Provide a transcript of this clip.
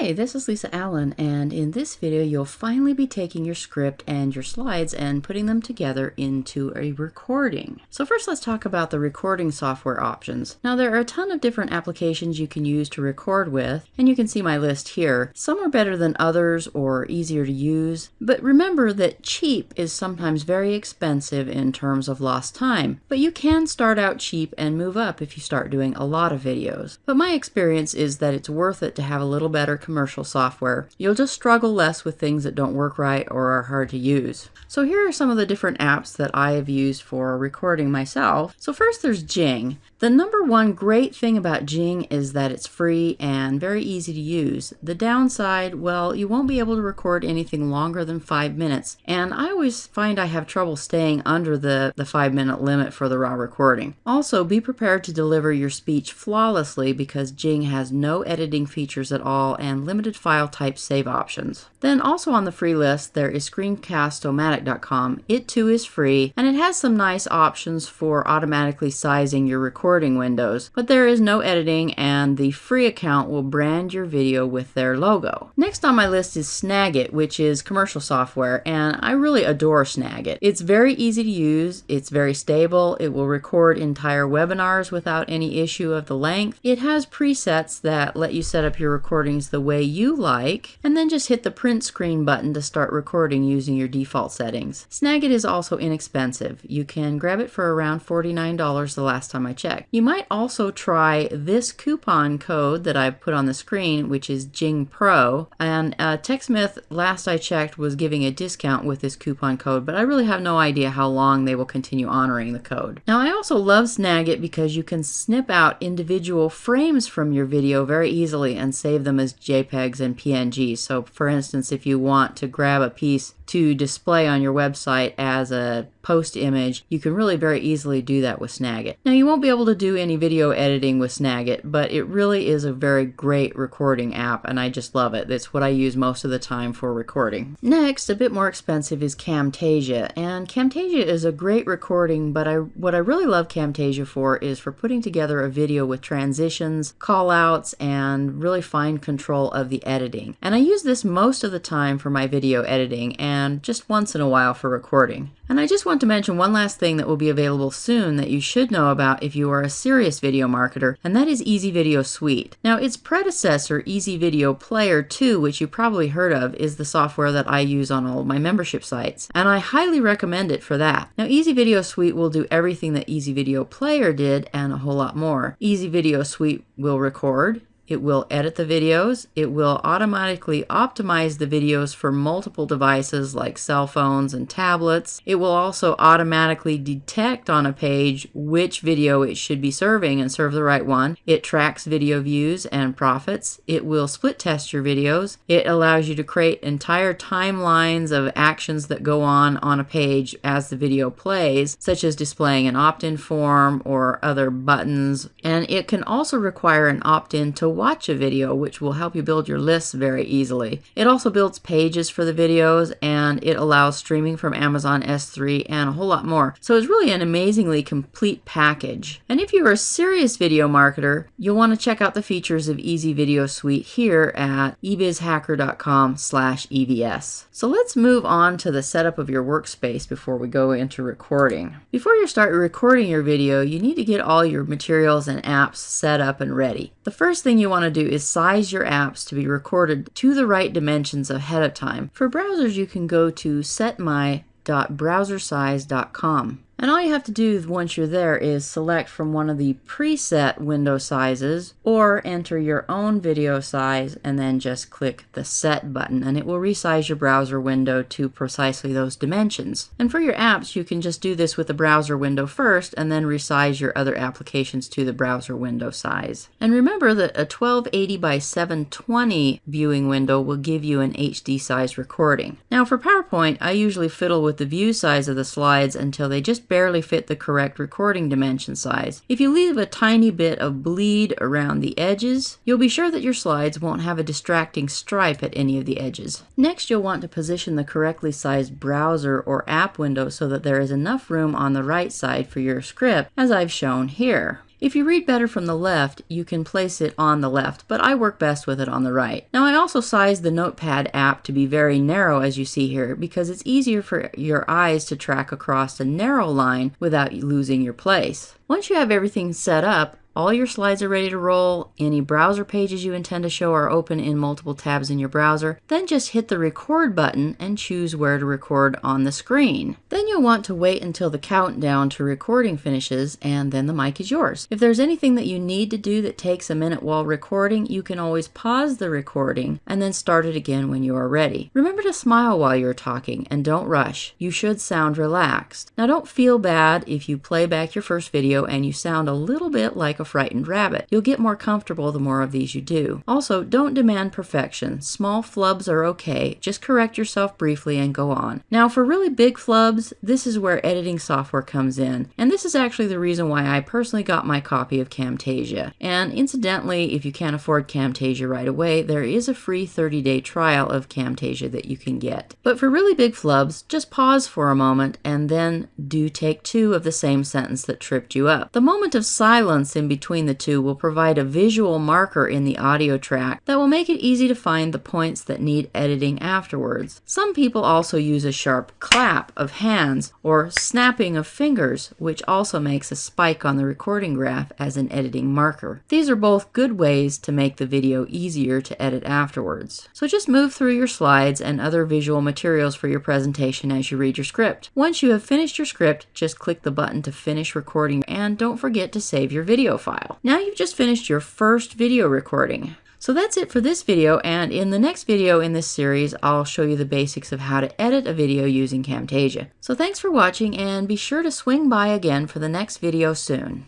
Hi, this is Lisa Allen, and in this video you'll finally be taking your script and your slides and putting them together into a recording. So first let's talk about the recording software options. Now there are a ton of different applications you can use to record with, and you can see my list here. Some are better than others or easier to use, but remember that cheap is sometimes very expensive in terms of lost time. But you can start out cheap and move up if you start doing a lot of videos. But my experience is that it's worth it to have a little better commercial software. You'll just struggle less with things that don't work right or are hard to use. So here are some of the different apps that I have used for recording myself. So first there's Jing. The number one great thing about Jing is that it's free and very easy to use. The downside, well, you won't be able to record anything longer than 5 minutes, and I always find I have trouble staying under the 5-minute limit for the raw recording. Also, be prepared to deliver your speech flawlessly because Jing has no editing features at all and limited file type save options. Then also on the free list there is Screencastomatic.com. It too is free, and it has some nice options for automatically sizing your recording windows, but there is no editing and the free account will brand your video with their logo. Next on my list is Snagit, which is commercial software, and I really adore Snagit. It's very easy to use, it's very stable, it will record entire webinars without any issue of the length. It has presets that let you set up your recordings the way you like, and then just hit the print screen button to start recording using your default settings. Snagit is also inexpensive. You can grab it for around $49 the last time I checked. You might also try this coupon code that I've put on the screen, which is Jing Pro, and TechSmith last I checked was giving a discount with this coupon code, but I really have no idea how long they will continue honoring the code. Now I also love Snagit because you can snip out individual frames from your video very easily and save them as JPEGs and PNGs. So for instance, if you want to grab a piece to display on your website as a post image, you can really very easily do that with Snagit. Now you won't be able to do any video editing with Snagit, but it really is a very great recording app and I just love it. That's what I use most of the time for recording. Next, a bit more expensive, is Camtasia, and Camtasia is a great recording, but what I really love Camtasia for is for putting together a video with transitions, call outs, and really fine control of the editing. And I use this most of the time for my video editing and just once in a while for recording. And I just want to mention one last thing that will be available soon that you should know about if you are a serious video marketer, and that is Easy Video Suite. Now its predecessor, Easy Video Player 2, which you probably heard of, is the software that I use on all of my membership sites, and I highly recommend it for that. Now Easy Video Suite will do everything that Easy Video Player did and a whole lot more. Easy Video Suite will record, it will edit the videos, it will automatically optimize the videos for multiple devices like cell phones and tablets. It will also automatically detect on a page which video it should be serving and serve the right one. It tracks video views and profits. It will split test your videos. It allows you to create entire timelines of actions that go on a page as the video plays, such as displaying an opt-in form or other buttons. And it can also require an opt-in to watch a video, which will help you build your lists very easily. It also builds pages for the videos, and it allows streaming from Amazon S3 and a whole lot more. So it's really an amazingly complete package. And if you're a serious video marketer, you'll want to check out the features of Easy Video Suite here at ebizhacker.com/EVS. So let's move on to the setup of your workspace before we go into recording. Before you start recording your video, you need to get all your materials and apps set up and ready. The first thing you want to do is size your apps to be recorded to the right dimensions ahead of time. For browsers, you can go to setmy.browsersize.com. And all you have to do once you're there is select from one of the preset window sizes or enter your own video size and then just click the set button and it will resize your browser window to precisely those dimensions. And for your apps, you can just do this with the browser window first and then resize your other applications to the browser window size. And remember that a 1280 by 720 viewing window will give you an HD size recording. Now for PowerPoint, I usually fiddle with the view size of the slides until they just barely fit the correct recording dimension size. If you leave a tiny bit of bleed around the edges, you'll be sure that your slides won't have a distracting stripe at any of the edges. Next, you'll want to position the correctly sized browser or app window so that there is enough room on the right side for your script, as I've shown here. If you read better from the left, you can place it on the left, but I work best with it on the right. Now I also sized the Notepad app to be very narrow, as you see here, because it's easier for your eyes to track across a narrow line without losing your place. Once you have everything set up, all your slides are ready to roll, any browser pages you intend to show are open in multiple tabs in your browser, then just hit the record button and choose where to record on the screen. Then you'll want to wait until the countdown to recording finishes, and then the mic is yours. If there's anything that you need to do that takes a minute while recording, you can always pause the recording and then start it again when you are ready. Remember to smile while you're talking and don't rush. You should sound relaxed. Now don't feel bad if you play back your first video and you sound a little bit like a frightened rabbit. You'll get more comfortable the more of these you do. Also, don't demand perfection. Small flubs are okay. Just correct yourself briefly and go on. Now for really big flubs, this is where editing software comes in. And this is actually the reason why I personally got my copy of Camtasia. And incidentally, if you can't afford Camtasia right away, there is a free 30-day trial of Camtasia that you can get. But for really big flubs, just pause for a moment and then do take 2 of the same sentence that tripped you up. The moment of silence in between the two will provide a visual marker in the audio track that will make it easy to find the points that need editing afterwards. Some people also use a sharp clap of hands or snapping of fingers, which also makes a spike on the recording graph as an editing marker. These are both good ways to make the video easier to edit afterwards. So just move through your slides and other visual materials for your presentation as you read your script. Once you have finished your script, just click the button to finish recording and don't forget to save your video file. Now you've just finished your first video recording. So that's it for this video, and in the next video in this series, I'll show you the basics of how to edit a video using Camtasia. So thanks for watching, and be sure to swing by again for the next video soon.